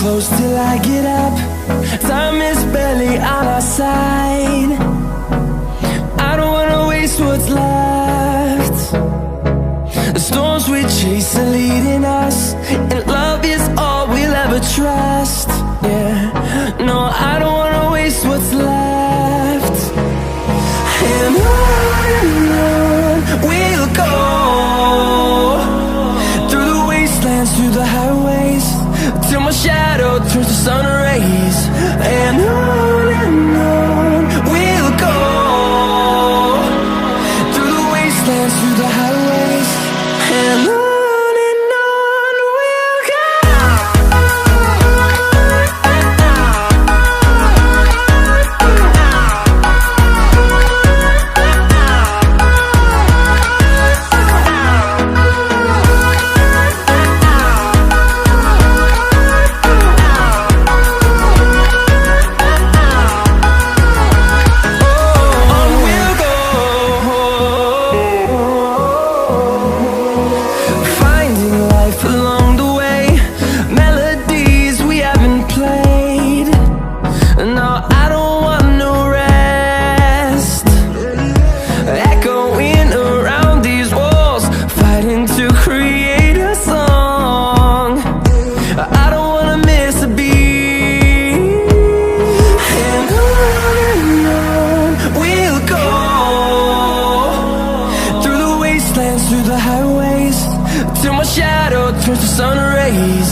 close till I get up. Time is barely on our side. I don't wanna waste what's left. The storms we chase are leading us, and love is all we'll ever trust. Yeah, no, I don't wanna waste what's left. And on we'll go, through the wastelands, through the highways, till my shadow turns to sun rays. And on we'll go, through the wastelands, through the highways, and on we'll go. Through the highways, till my shadow turns to sun rays.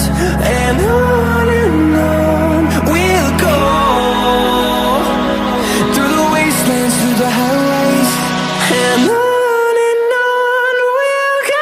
And on we'll go, through the wastelands, through the highways, and on we'll go.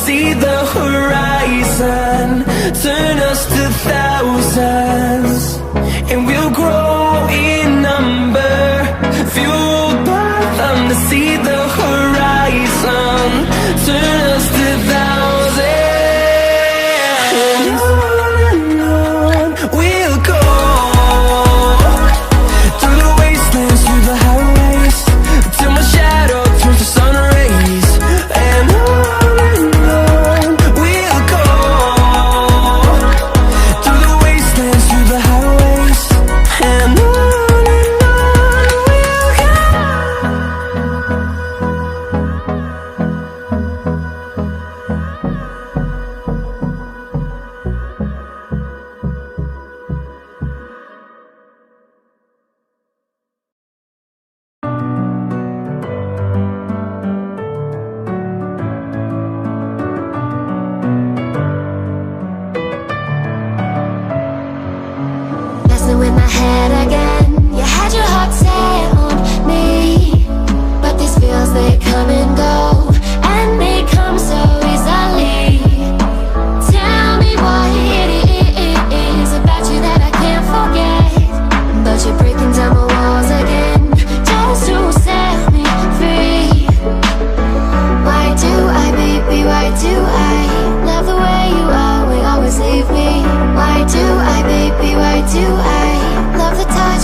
See the horizon turn us to thousands, and we'll grow in number, fueled by them. To see the horizon turn us to thousands, and on we'll go, through the wastelands, through the highways, till my shadow turns to sun rays. And in my head again. You had your heart set on me, but these feels, they come and go, and they come so easily. Tell me what it is about you that I can't forget, but you're breaking down my walls again, just to set me free. Why do I, baby, why do I love the way you are, we always leave me? Why do I, baby, why do I love the touch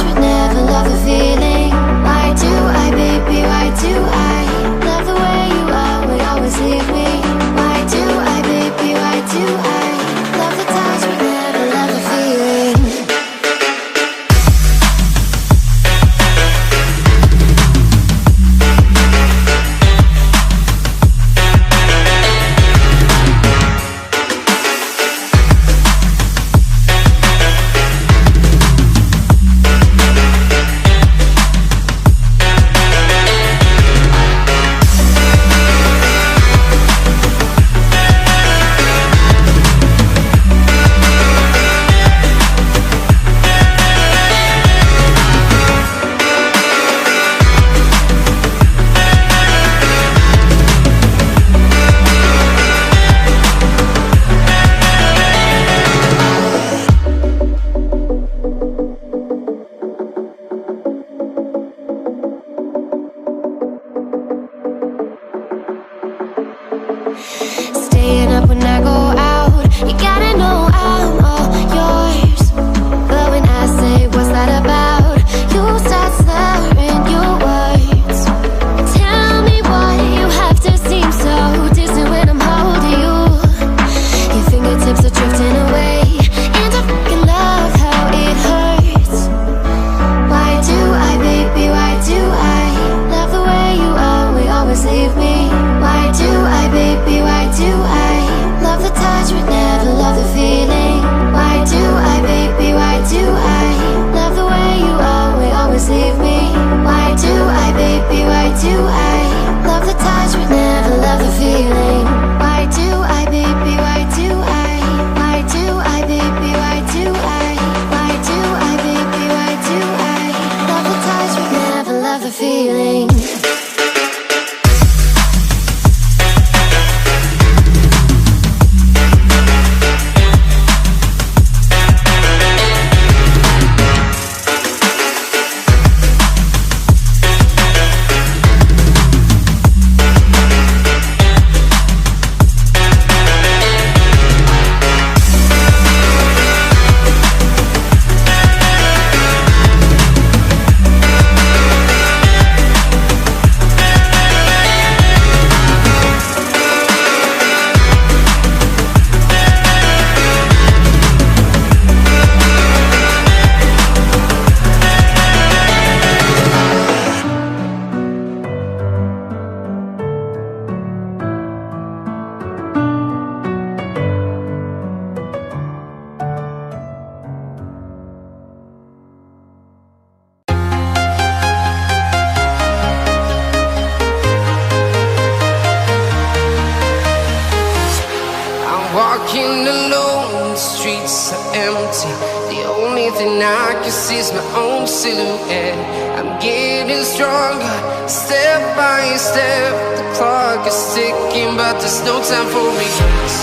empty. The only thing I can see is my own silhouette. I'm getting stronger, step by step. The clock is ticking, but there's no time for regrets.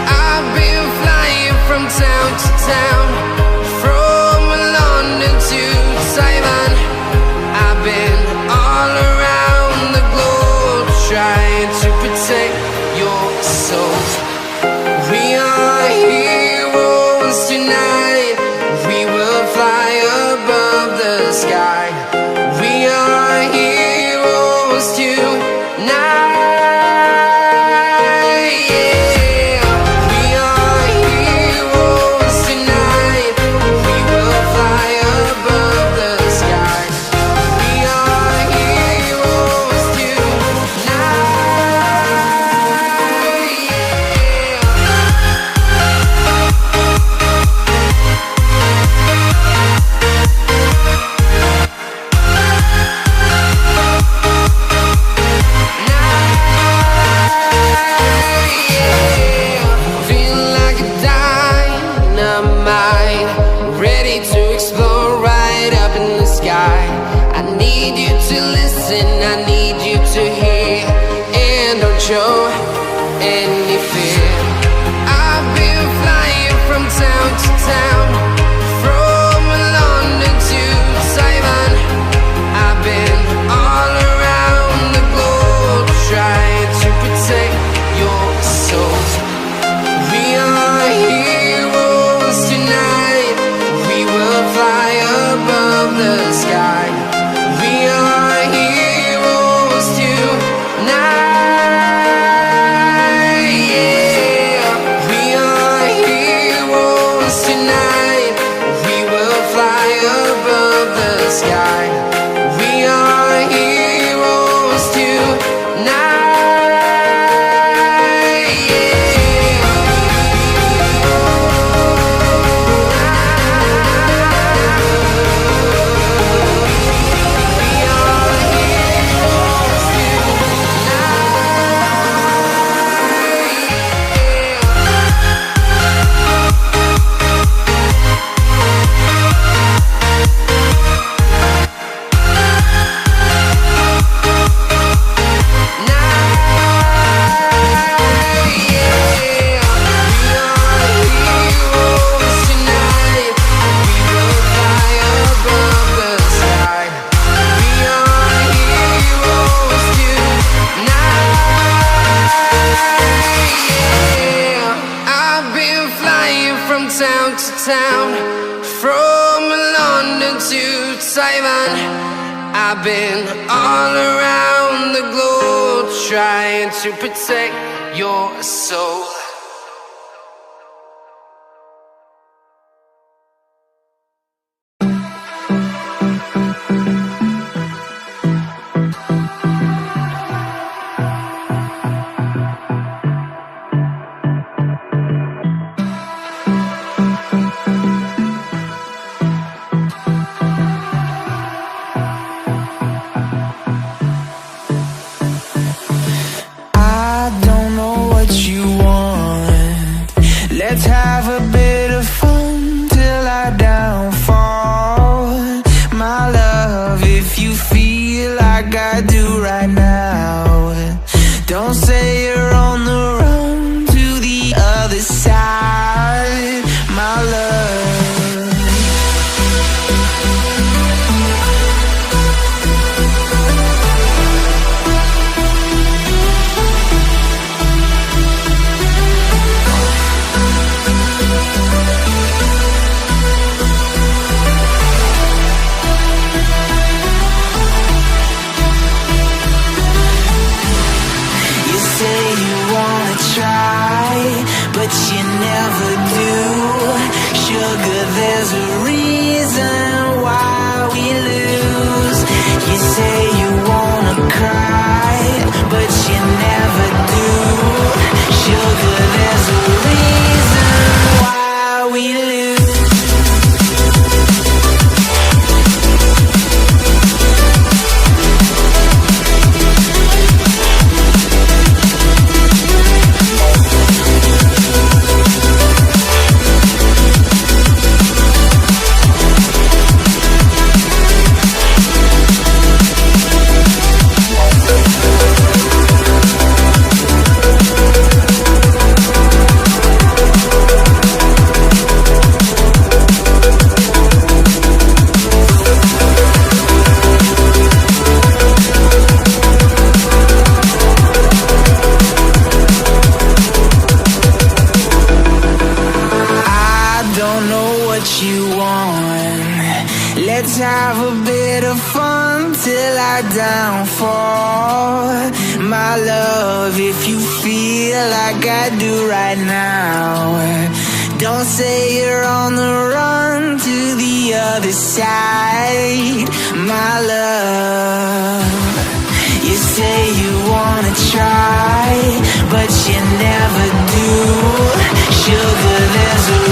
I've been flying from town to town, from London to Taiwan. I've been all around the globe, trying to protect your soul. We are heroes tonight. We will fly above the sky. We are heroes tonight. Show any fear. I've been flying from town to town, from London to Taiwan. I've been all around the globe, trying to protect your soul. We are heroes tonight. We will fly above the sky. We are heroes tonight. From London to Taiwan, I've been all around the globe, trying to protect your soul. Let's have a bit of fun till I downfall. My love, if you feel like I do right now, don't say you're on the run to the other side, my love. Let's have a bit of fun till I downfall. My love, if you feel like I do right now, don't say you're on the run to the other side. My love, you say you wanna try, but you never do. Sugar, there's a